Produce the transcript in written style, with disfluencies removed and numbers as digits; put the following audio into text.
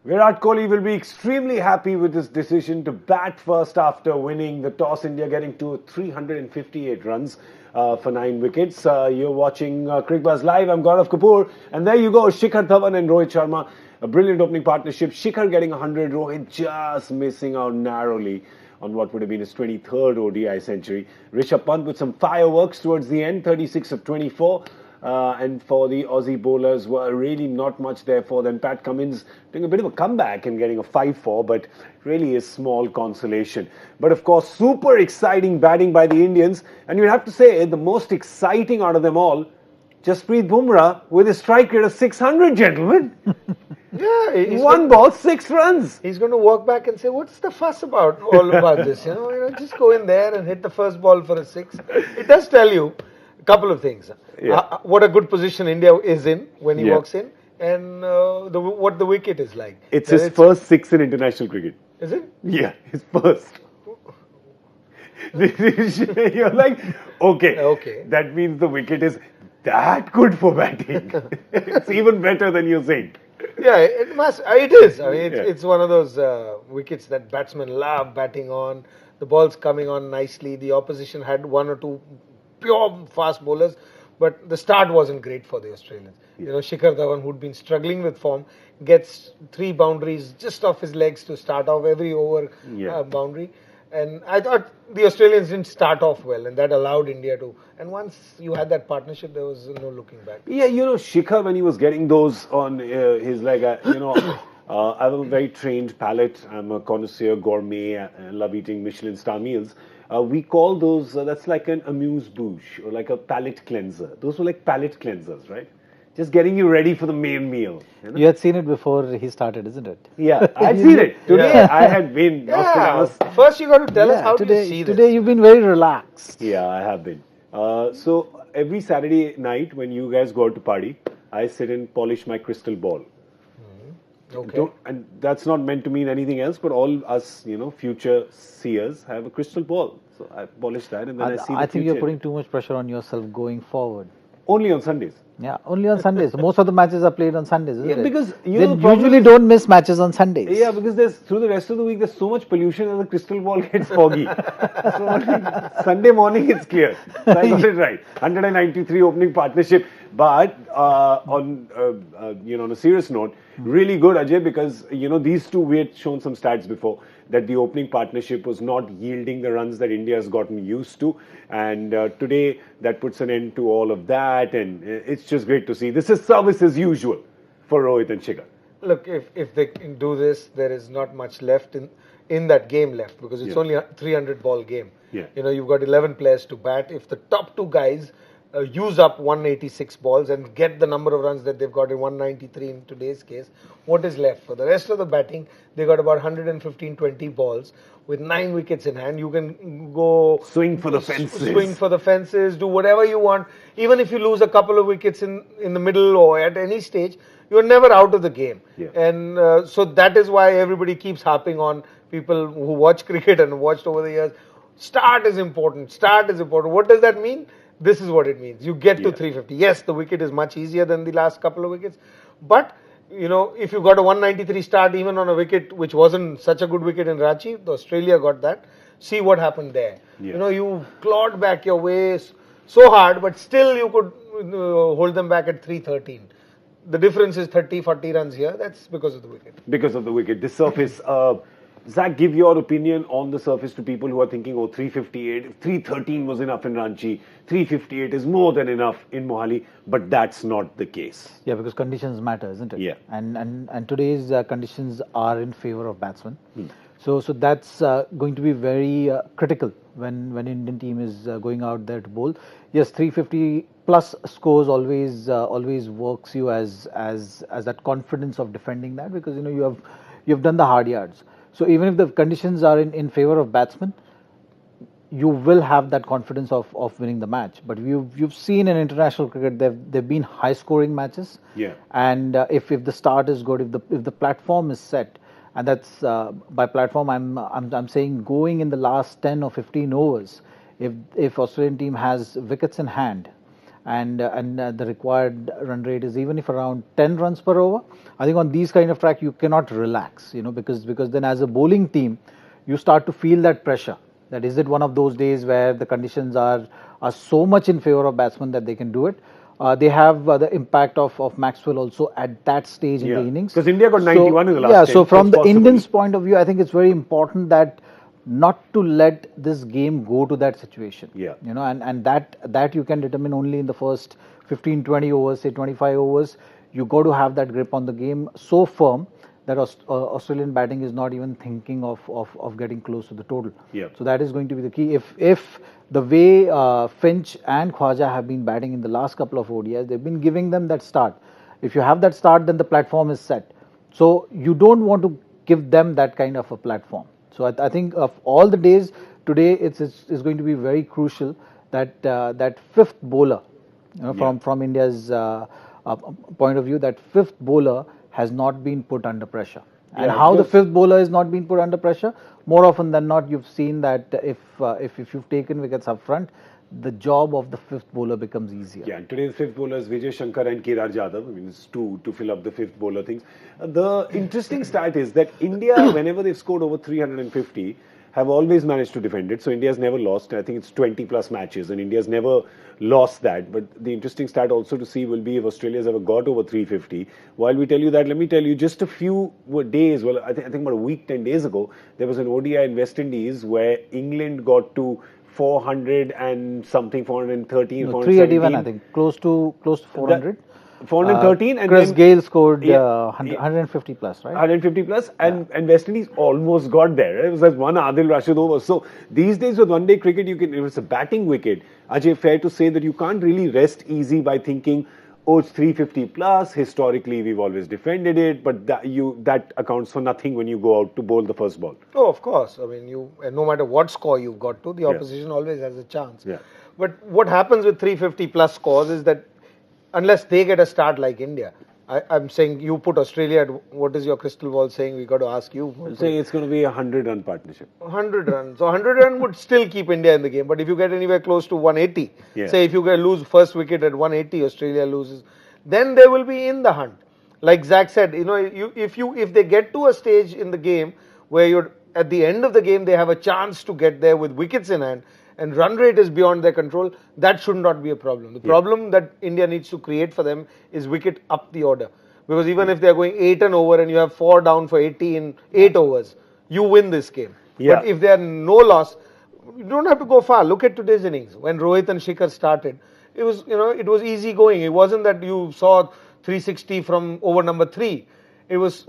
Virat Kohli will be extremely happy with his decision to bat first after winning the toss. India getting to 358 runs for 9 wickets. You're watching Cricket Buzz Live. I'm Gaurav Kapoor. And there you go, Shikhar Dhawan and Rohit Sharma. A brilliant opening partnership. Shikhar getting 100, Rohit just missing out narrowly on what would have been his 23rd ODI century. Rishabh Pant with some fireworks towards the end, 36 of 24. And for the Aussie bowlers were really not much there for them. Pat Cummins doing a bit of a comeback and getting a 5-4, but really a small consolation. But of course, super exciting batting by the Indians. And you'd have to say the most exciting out of them all, Jasprit Bumrah with a strike rate of 600, gentlemen. Yeah, One ball, 6 runs. He's going to walk back and say, "What's the fuss about this? Just go in there and hit the first ball for a 6." It does tell you a couple of things. Yeah. What a good position India is in when he Yeah. walks in, and what the wicket is like. It's his first 6 in international cricket. Is it? Yeah, his first. You're like, okay, that means the wicket is that good for batting. It's even better than you're saying. Yeah, it must. It is. I mean, Yeah. it's one of those wickets that batsmen love batting on. The ball's coming on nicely. The opposition had 1 or 2 pure fast bowlers, but the start wasn't great for the Australians. Shikhar Dhawan, who'd been struggling with form, gets 3 boundaries just off his legs to start off every over boundary. And I thought the Australians didn't start off well, and that allowed India to. And once you had that partnership, there was no looking back. Yeah, Shikhar, when he was getting those on his leg, I have a very trained palate. I'm a connoisseur, gourmet, I love eating Michelin star meals. We call those, that's like an amuse-bouche or like a palate cleanser. Those were like palate cleansers, right? Just getting you ready for the main meal. You had seen it before he started, isn't it? Yeah, I'd seen it. Today I had been Nostradamus. First you got to tell us how today, do you see Today this? you've been very relaxed. Yeah, I have been. So every Saturday night when you guys go out to party, I sit and polish my crystal ball. Okay. And that's not meant to mean anything else, but all us, future seers have a crystal ball. So I polish that and then I see the I think future. you're putting too much pressure on yourself going forward. Only on Sundays. Yeah, only on Sundays. Most of the matches are played on Sundays, isn't it? Because they usually don't miss matches on Sundays. Yeah, because through the rest of the week there's so much pollution and the crystal ball gets foggy. So only Sunday morning it's clear. So I got it right. 193 opening partnership. But on a serious note, really good, Ajay, because these two, we had shown some stats before that the opening partnership was not yielding the runs that India has gotten used to, and today that puts an end to all of that, and it's just great to see. This is service as usual for Rohit and Shikhar. Look, if they can do this, there is not much left in that game left because it's only a 300 ball game. Yeah. You've got 11 players to bat. If the top 2 guys use up 186 balls and get the number of runs that they've got in 193 in today's case, what is left? For the rest of the batting, they got about 115-20 balls with 9 wickets in hand. You can go Swing for the fences. Swing for the fences, do whatever you want. Even if you lose a couple of wickets in the middle or at any stage, you're never out of the game. Yeah. And so that is why everybody keeps harping on people who watch cricket and watched over the years. Start is important. Start is important. What does that mean? This is what it means. You get to 350. Yes, the wicket is much easier than the last couple of wickets. But, if you got a 193 start even on a wicket which wasn't such a good wicket in Ranchi, Australia got that. See what happened there. Yeah. You clawed back your way so hard, but still you could hold them back at 313. The difference is 30, 40 runs here. That's because of the wicket. Because of the wicket. This surface, Zach, give your opinion on the surface to people who are thinking, 358, 313 was enough in Ranchi, 358 is more than enough in Mohali, but that's not the case. Yeah, because conditions matter, isn't it? Yeah. And today's conditions are in favor of batsmen. So that's going to be very critical when Indian team is going out there to bowl. Yes, 350 plus scores always works you as that confidence of defending that, because you've done the hard yards. So even if the conditions are in favor of batsmen, you will have that confidence of winning the match. But you've seen in international cricket there've been high scoring matches. Yeah. And if the start is good, if the platform is set, and that's by platform I'm saying going in the last 10 or 15 overs, if Australian team has wickets in hand, and the required run rate is even if around 10 runs per over. I think on these kind of track you cannot relax, because then as a bowling team you start to feel that pressure. That is it one of those days where the conditions are so much in favor of batsmen that they can do it. They have the impact of Maxwell also at that stage in the innings. Because India got 91 in the last Yeah, 10, so from the possible. Indians' point of view, I think it's very important that not to let this game go to that situation. Yeah. And that you can determine only in the first 15, 20 overs, say 25 overs. You got to have that grip on the game so firm that Australian batting is not even thinking of getting close to the total. Yeah. So that is going to be the key. If the way Finch and Khwaja have been batting in the last couple of ODIs, they've been giving them that start. If you have that start, then the platform is set. So you don't want to give them that kind of a platform. So I think of all the days, today it's going to be very crucial that fifth bowler, from India's point of view, that fifth bowler has not been put under pressure. And how the fifth bowler is not being put under pressure, more often than not, you've seen that if you've taken wickets up front, the job of the fifth bowler becomes easier. Yeah, and today's fifth bowlers Vijay Shankar and Kedar Jadhav. I mean, it's two to fill up the fifth bowler things. The interesting stat is that India, whenever they've scored over 350, have always managed to defend it. So India's never lost. I think it's 20 plus matches, and India's never lost that. But the interesting stat also to see will be if Australia's ever got over 350. While we tell you that, let me tell you just a few days. Well, I think about a week, 10 days ago, there was an ODI in West Indies where England got to 400 and something, 413, 381, I think, close to 400. 413 and Chris then Gayle scored 150 plus, right? 150 plus, and West Indies almost got there. Right? It was like one Adil Rashid over. So these days with one day cricket, if it's a batting wicket, Ajay, fair to say that you can't really rest easy by thinking, oh, it's 350 plus. Historically, we've always defended it, but that accounts for nothing when you go out to bowl the first ball. Oh, of course. I mean, no matter what score you've got to, the opposition always has a chance. Yeah. But what happens with 350 plus scores is that unless they get a start like India, I'm saying you put Australia at, what is your crystal ball saying? We got to ask you. I'm saying it's going to be a 100-run partnership. 100 runs. So 100 run would still keep India in the game. But if you get anywhere close to 180, say if you lose first wicket at 180, Australia loses, then they will be in the hunt. Like Zach said, if they get to a stage in the game where you're at the end of the game, they have a chance to get there with wickets in hand, and run rate is beyond their control, that should not be a problem. The problem that India needs to create for them is wicket up the order. Because even if they're going 8 and over and you have 4 down for 80 in 8 overs, you win this game. Yeah. But if there are no loss, you don't have to go far. Look at today's innings. When Rohit and Shikhar started, it was easy going. It wasn't that you saw 360 from over number 3. It was,